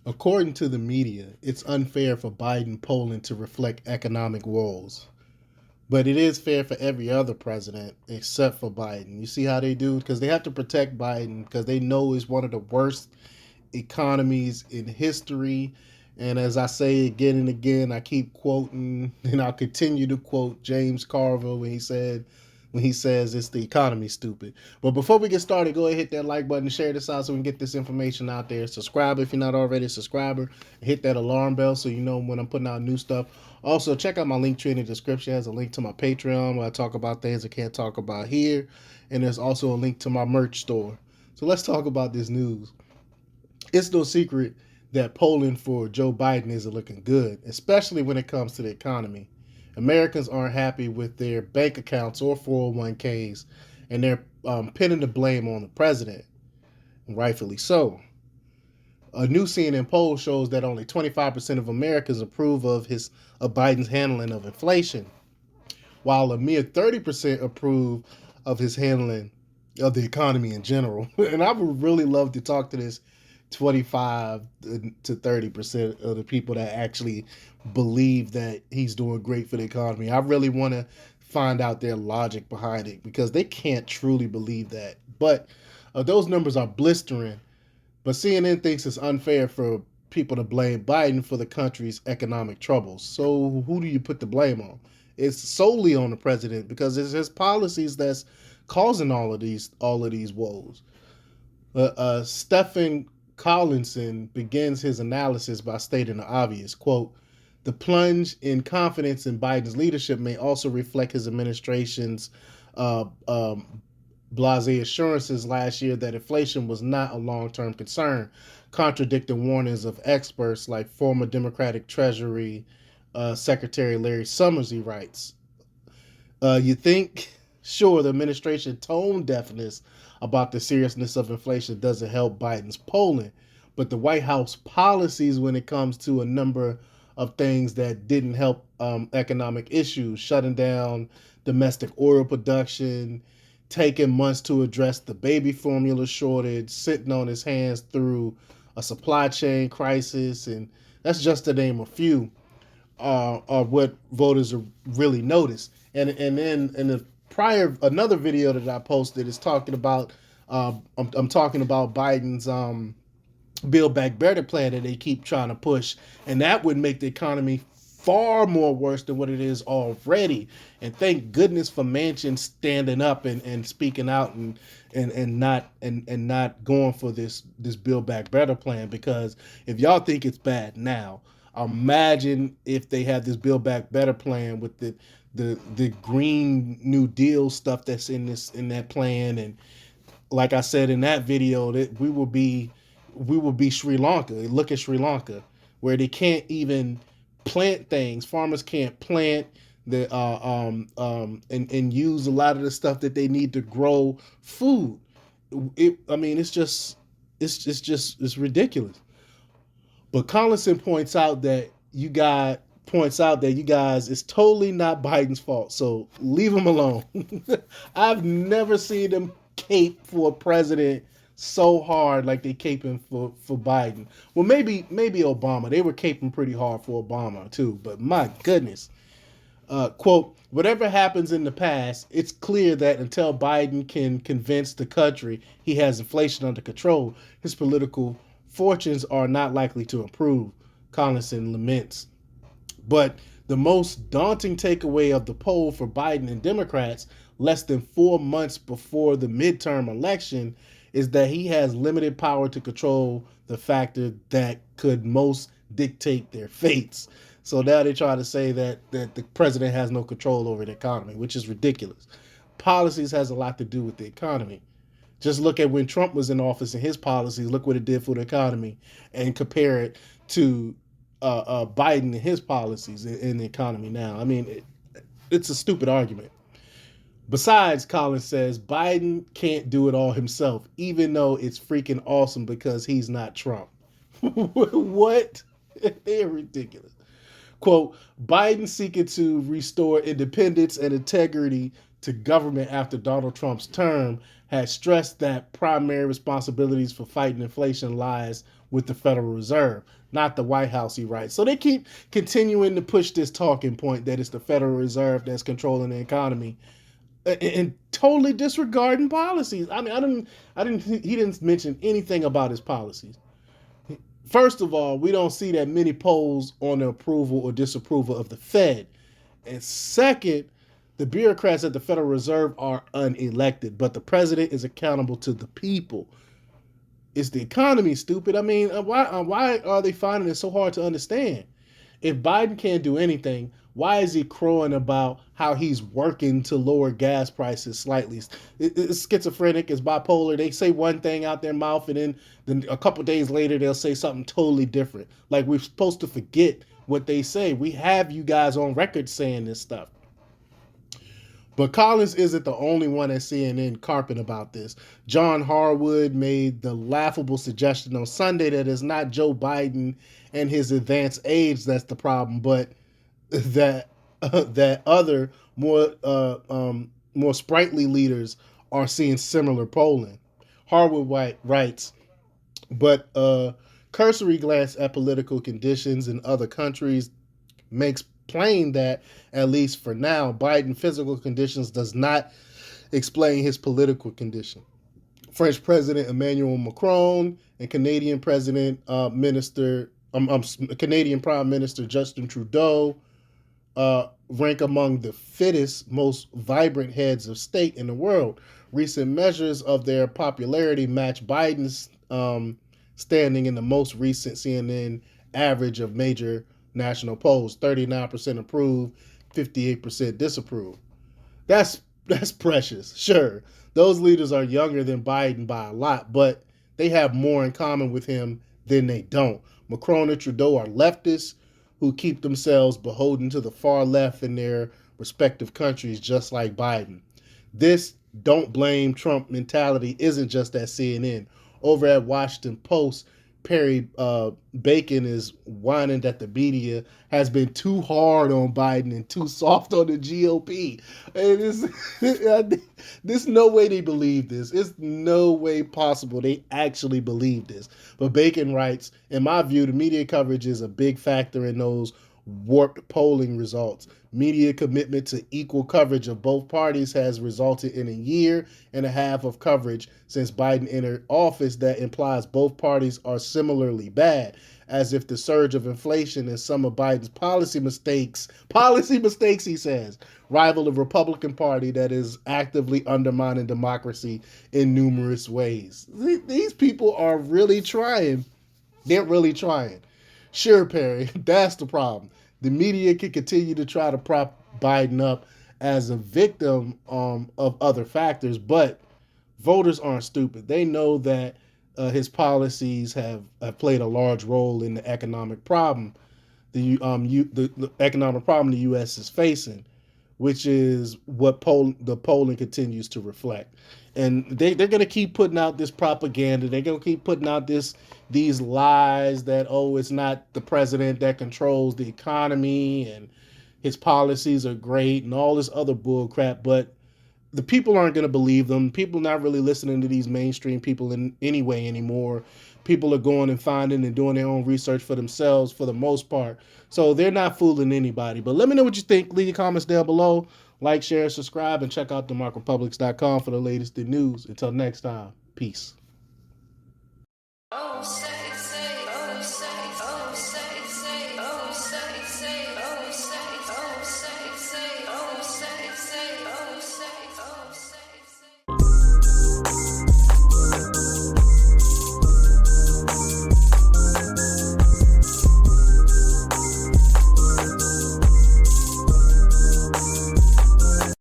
According to the media, it's unfair for Biden polling to reflect economic woes. But it is fair for every other president except for Biden. You see how they do? Because they have to protect Biden because they know it's one of the worst economies in history. And as I say again and again, I keep quoting and I'll continue to quote James Carville when he says it's the economy stupid. But before we get started, go ahead and hit that like button, share this out so we can get this information out there. Subscribe if you're not already a subscriber. Hit that alarm bell so you know when I'm putting out new stuff. Also, check out my link tree in the description. It has a link to my Patreon where I talk about things I can't talk about here. And there's also a link to my merch store. So let's talk about this news. It's no secret that polling for Joe Biden isn't looking good, especially when it comes to the economy. Americans aren't happy with their bank accounts or 401ks, and they're pinning the blame on the president, rightfully so. A new CNN poll shows that only 25% of Americans approve of Biden's handling of inflation, while a mere 30% approve of his handling of the economy in general. And I would really love to talk to this 25 to 30% of the people that actually believe that he's doing great for the economy. I really want to find out their logic behind it because they can't truly believe that. But those numbers are blistering. But CNN thinks it's unfair for people to blame Biden for the country's economic troubles. So who do you put the blame on? It's solely on the president because it's his policies that's causing all of these woes. Stephen Collinson begins his analysis by stating the obvious, quote, the plunge in confidence in Biden's leadership may also reflect his administration's uh, um, blasé assurances last year that inflation was not a long-term concern, contradicting warnings of experts like former Democratic Treasury Secretary Larry Summers, he writes. You think, sure, the administration tone deafness about the seriousness of inflation doesn't help Biden's polling, but the White House policies when it comes to a number of things that didn't help economic issues, shutting down domestic oil production, taking months to address the baby formula shortage, sitting on his hands through a supply chain crisis, and that's just to name a few are what voters are really noticed. And then in the prior another video that I posted is talking about I'm talking about Biden's Build Back Better plan that they keep trying to push, and that would make the economy far more worse than what it is already. And thank goodness for Manchin standing up and speaking out and not going for this Build Back Better plan, because if y'all think it's bad now, imagine if they had this Build Back Better plan with the Green New Deal stuff that's in that plan. And like I said in that video, that we will be Sri Lanka. Look at Sri Lanka, where they can't even plant things. Farmers can't plant and use a lot of the stuff that they need to grow food. I mean, it's ridiculous. But Collinson points out that you guys it's totally not Biden's fault. So leave him alone. I've never seen them cape for a president so hard like they caping for Biden. Well, maybe Obama. They were caping pretty hard for Obama too. But my goodness. Quote, whatever happens in the past, it's clear that until Biden can convince the country he has inflation under control, his political fortunes are not likely to improve, Collinson laments. But the most daunting takeaway of the poll for Biden and Democrats, less than 4 months before the midterm election, is that he has limited power to control the factor that could most dictate their fates. So now they try to say that the president has no control over the economy, which is ridiculous. Policies has a lot to do with the economy. Just look at when Trump was in office and his policies. Look what it did for the economy, and compare it to Biden and his policies in the economy now. I mean, it's a stupid argument. Besides, Collins says Biden can't do it all himself, even though it's freaking awesome because he's not Trump. What? They're ridiculous. Quote, Biden seeking to restore independence and integrity to government after Donald Trump's term has stressed that primary responsibilities for fighting inflation lies with the Federal Reserve, not the White House, he writes. So they keep continuing to push this talking point that it's the Federal Reserve that's controlling the economy and totally disregarding policies. I mean, he didn't mention anything about his policies. First of all, we don't see that many polls on the approval or disapproval of the Fed. And second, the bureaucrats at the Federal Reserve are unelected, but the president is accountable to the people. Is the economy stupid? I mean, why are they finding it so hard to understand? If Biden can't do anything, why is he crowing about how he's working to lower gas prices slightly? It's schizophrenic, it's bipolar. They say one thing out their mouth, and then a couple days later they'll say something totally different. Like we're supposed to forget what they say. We have you guys on record saying this stuff. But Collins isn't the only one at CNN carping about this. John Harwood made the laughable suggestion on Sunday that it's not Joe Biden and his advanced age that's the problem, but that other more sprightly leaders are seeing similar polling. Harwood writes, but cursory glance at political conditions in other countries makes plain that, at least for now, Biden's physical conditions does not explain his political condition. French President Emmanuel Macron and Canadian Canadian Prime Minister Justin Trudeau rank among the fittest, most vibrant heads of state in the world. Recent measures of their popularity match Biden's standing in the most recent CNN average of major national polls: 39% approve, 58% disapprove. That's precious. Sure, those leaders are younger than Biden by a lot, but they have more in common with him than they don't. Macron and Trudeau are leftists who keep themselves beholden to the far left in their respective countries, just like Biden. This don't blame Trump mentality isn't just at CNN. Over at Washington Post, Perry Bacon is whining that the media has been too hard on Biden and too soft on the GOP. And there's no way they believe this. It's no way possible they actually believe this. But Bacon writes, in my view, the media coverage is a big factor in those warped polling results. Media commitment to equal coverage of both parties has resulted in a year and a half of coverage since Biden entered office that implies both parties are similarly bad, as if the surge of inflation and some of Biden's policy mistakes, he says, rival the Republican Party that is actively undermining democracy in numerous ways. These people are really trying. They're really trying. Sure, Perry, that's the problem. The media can continue to try to prop Biden up as a victim of other factors, but voters aren't stupid. They know that his policies have played a large role in the economic problem, the economic problem the U.S. is facing, which is what the polling continues to reflect. And they're going to keep putting out this propaganda. They're going to keep putting out these lies that, oh, it's not the president that controls the economy and his policies are great and all this other bull crap. But the people aren't going to believe them. People not really listening to these mainstream people anyway anymore. People are going and finding and doing their own research for themselves for the most part. So they're not fooling anybody. But let me know what you think. Leave your comments down below. Like, share, subscribe, and check out themarkrepublics.com for the latest in news. Until next time, peace.